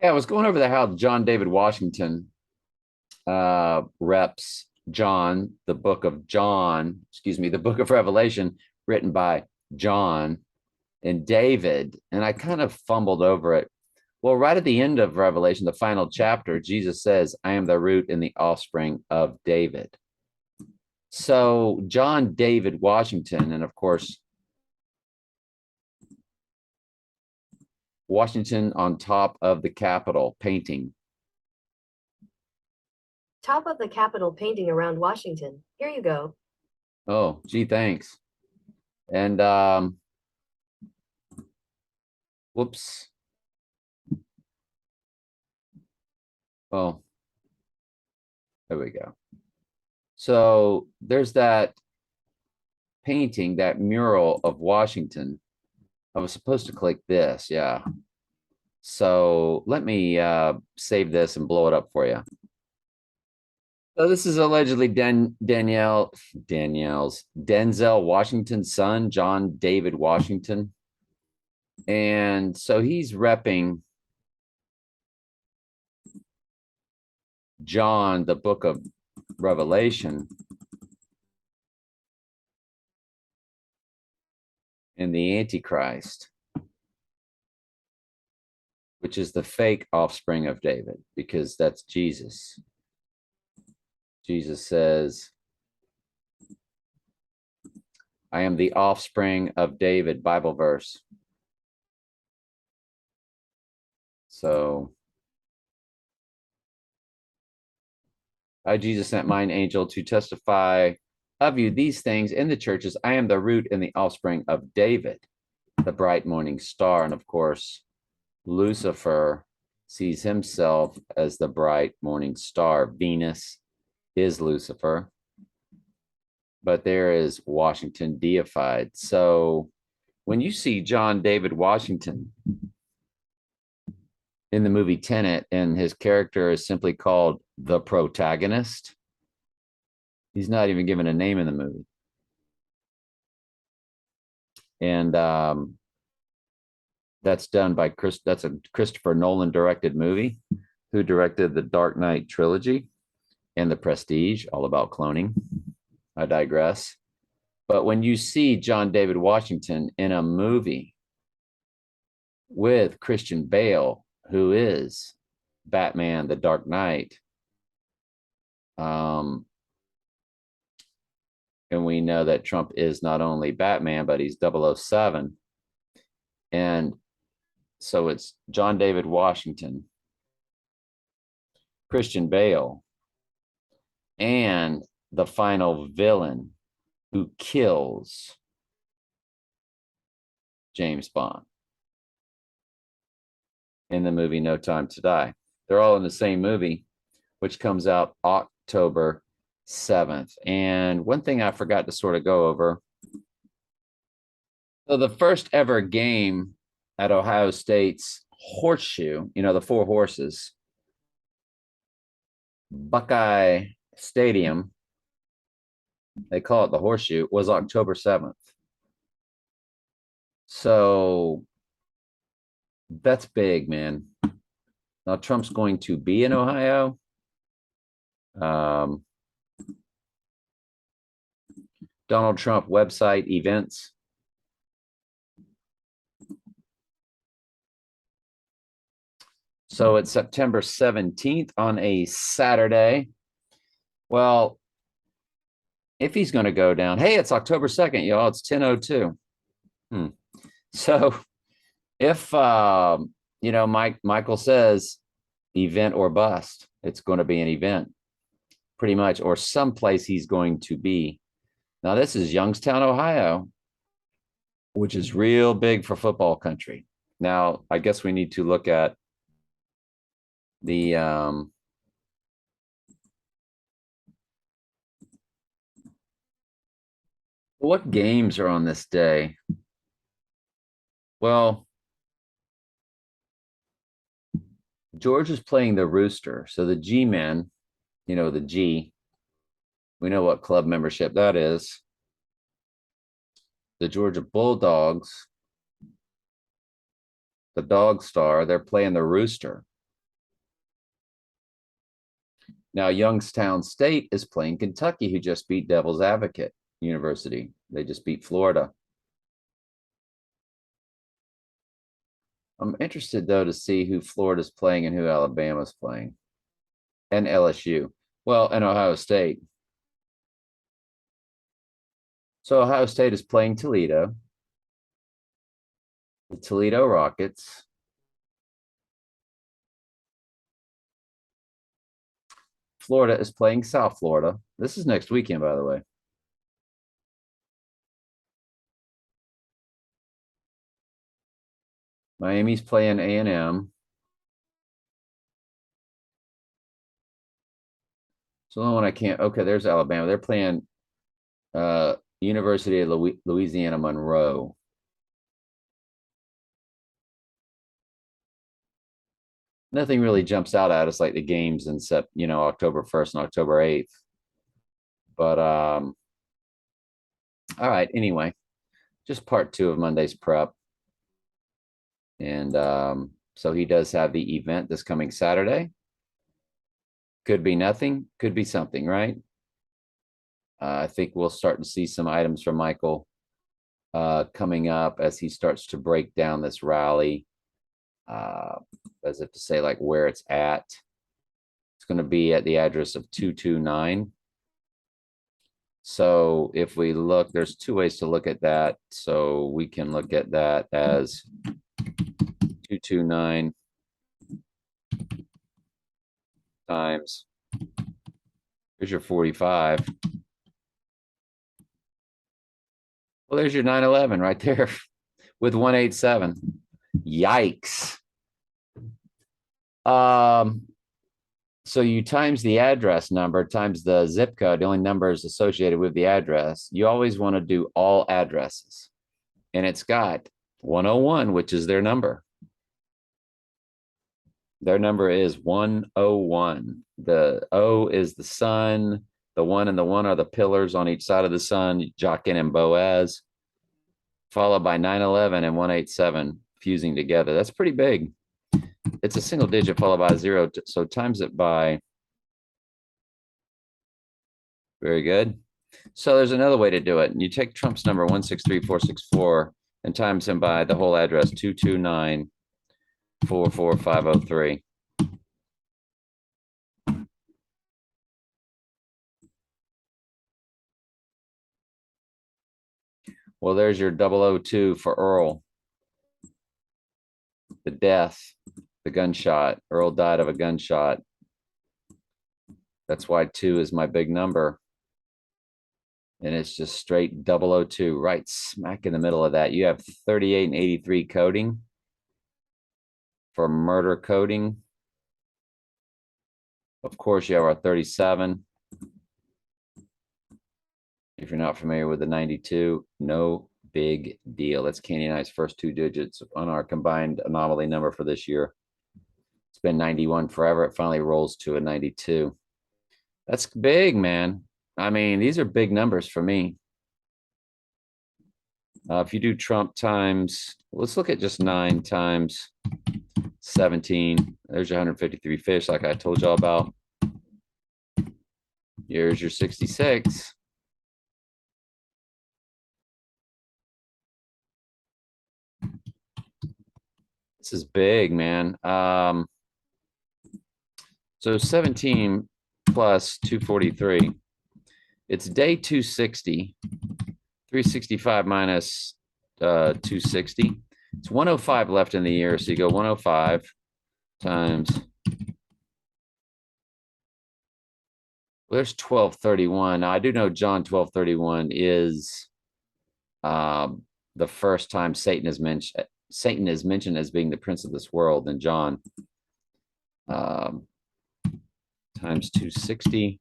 Yeah, I was going over how John David Washington reps John, the book of John, excuse me, the book of Revelation written by John and David. And I kind of fumbled over it. Well, right at the end of Revelation, the final chapter, Jesus says, I am the root and the offspring of David. So, John David Washington, and of course, Washington on top of the Capitol painting. Top of the Capitol painting around Washington. Here you go. Oh, gee, thanks. And whoops. Oh, there we go. So there's that painting, that mural of Washington. I was supposed to click this, yeah. So let me save this and blow it up for you. So this is allegedly Denzel Washington's son, John David Washington. And so he's repping John, the book of Revelation, and the Antichrist, which is the fake offspring of David, because that's Jesus. Jesus says, I am the offspring of David, Bible verse. So, Jesus sent mine angel to testify of you these things in the churches. I am the root and the offspring of David, the bright morning star. And of course, Lucifer sees himself as the bright morning star. Venus is Lucifer, but there is Washington deified. So when you see John David Washington in the movie Tenet and his character is simply called the protagonist, he's not even given a name in the movie. And that's done by that's a Christopher Nolan directed movie, who directed the Dark Knight trilogy and The Prestige, all about cloning. I digress. But when you see John David Washington in a movie with Christian Bale, who is Batman, the Dark Knight, and we know that Trump is not only Batman, but he's 007. And so it's John David Washington, Christian Bale, and the final villain who kills James Bond in the movie No Time to Die. They're all in the same movie, which comes out October 7th. And one thing I forgot to sort of go over. So the first ever game at Ohio State's Horseshoe, the four horses, Buckeye Stadium, they call it the Horseshoe, was October 7th. So that's big, man. Now Trump's going to be in Ohio. Donald Trump website events. So it's September 17th on a Saturday. Well, if he's going to go down, hey, it's October 2nd, y'all. It's 10:02. So if, Michael says event or bust, it's going to be an event pretty much, or someplace he's going to be. Now, this is Youngstown, Ohio, which is real big for football country. Now, I guess we need to look at the what games are on this day? Well, Georgia's playing the Rooster. So the G-men, the G, we know what club membership that is. The Georgia Bulldogs, the Dog Star, they're playing the Rooster. Now, Youngstown State is playing Kentucky, who just beat Devil's Advocate University. They just beat Florida. I'm interested, though, to see who Florida's playing and who Alabama's playing, and LSU. Well, and Ohio State. So Ohio State is playing Toledo, the Toledo Rockets. Florida is playing South Florida. This is next weekend, by the way. Miami's playing A&M. So the only one I can't. Okay, there's Alabama. They're playing University of Louisiana Monroe. Nothing really jumps out at us like the games in October 1st and October 8th. But all right, anyway, just part 2 of Monday's prep. And so he does have the event this coming Saturday. Could be nothing, could be something, right? I think we'll start to see some items from Michael coming up as he starts to break down this rally, as if to say like where it's at. It's going to be at the address of 229. So if we look, there's 2 ways to look at that. So we can look at that as 229 times, here's your 45. Well, there's your 911 right there with 187. Yikes. So you times the address number times the zip code, the only numbers associated with the address. You always want to do all addresses. And it's got 101, which is their number. Their number is 101. The O is the sun. The 1 and the 1 are the pillars on each side of the sun, Jachin and Boaz, followed by 911 and 187 fusing together. That's pretty big. It's a single digit followed by 0. So times it by. Very good. So there's another way to do it. You take Trump's number 163464 and times him by the whole address 229-44503. Well, there's your 002 for Earl. The death, the gunshot. Earl died of a gunshot. That's why 2 is my big number. And it's just straight 002, right smack in the middle of that. You have 38 and 83 coding for murder coding. Of course, you have our 37. If you're not familiar with the 92, no big deal. That's Candy and I's first 2 digits on our combined anomaly number for this year. It's been 91 forever. It finally rolls to a 92. That's big, man. I mean, these are big numbers for me. If you do Trump times, let's look at just 9 times 17. There's your 153 fish, like I told y'all about. Here's your 66. This is big, man. So 17 plus 243. It's day 260. 365 minus 260. It's 105 left in the year. So you go 105 times. Well, there's 1231. Now, I do know John 1231 is the first time Satan is mentioned as being the prince of this world in John. Times 260.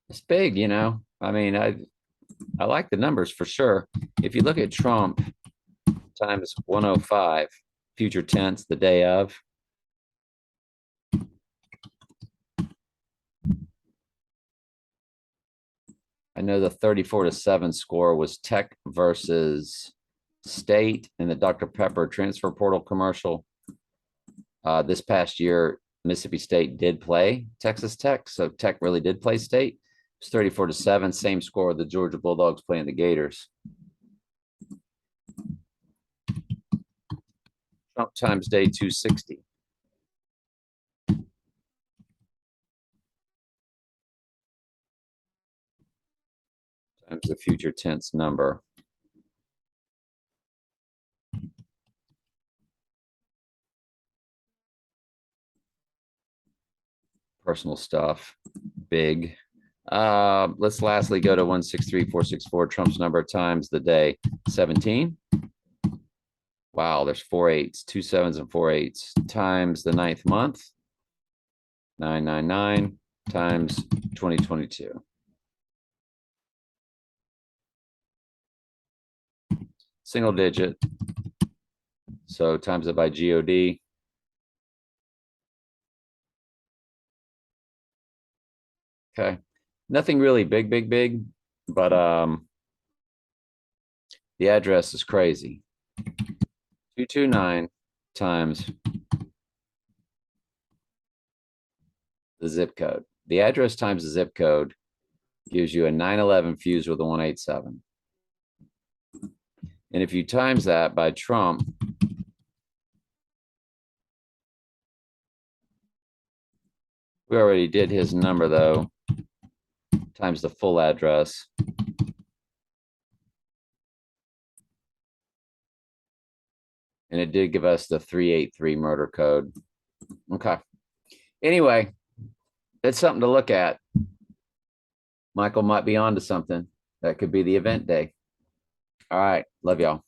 It's big, you know. I mean, I like the numbers for sure. If you look at Trump times 105, future tense, the day of. I know the 34-7 score was Tech versus State in the Dr. Pepper transfer portal commercial. This past year, Mississippi State did play Texas Tech, so Tech really did play State. It's 34-7, same score with the Georgia Bulldogs playing the Gators. Trump times day 260. Times the future tense number. Personal stuff, big. Let's lastly go to 163464, Trump's number times the day 17. Wow, there's 4 8s, 2 7s, and 4 8s times the 9th month. 999 times 2022. Single digit. So times it by GOD. Okay. Nothing really big, but the address is crazy. 229 times the zip code. The address times the zip code gives you a 911 fused with a 187. And if you times that by Trump, we already did his number though, times the full address. And it did give us the 383 murder code. Okay. Anyway, it's something to look at. Michael might be onto something. That could be the event day. All right. Love y'all.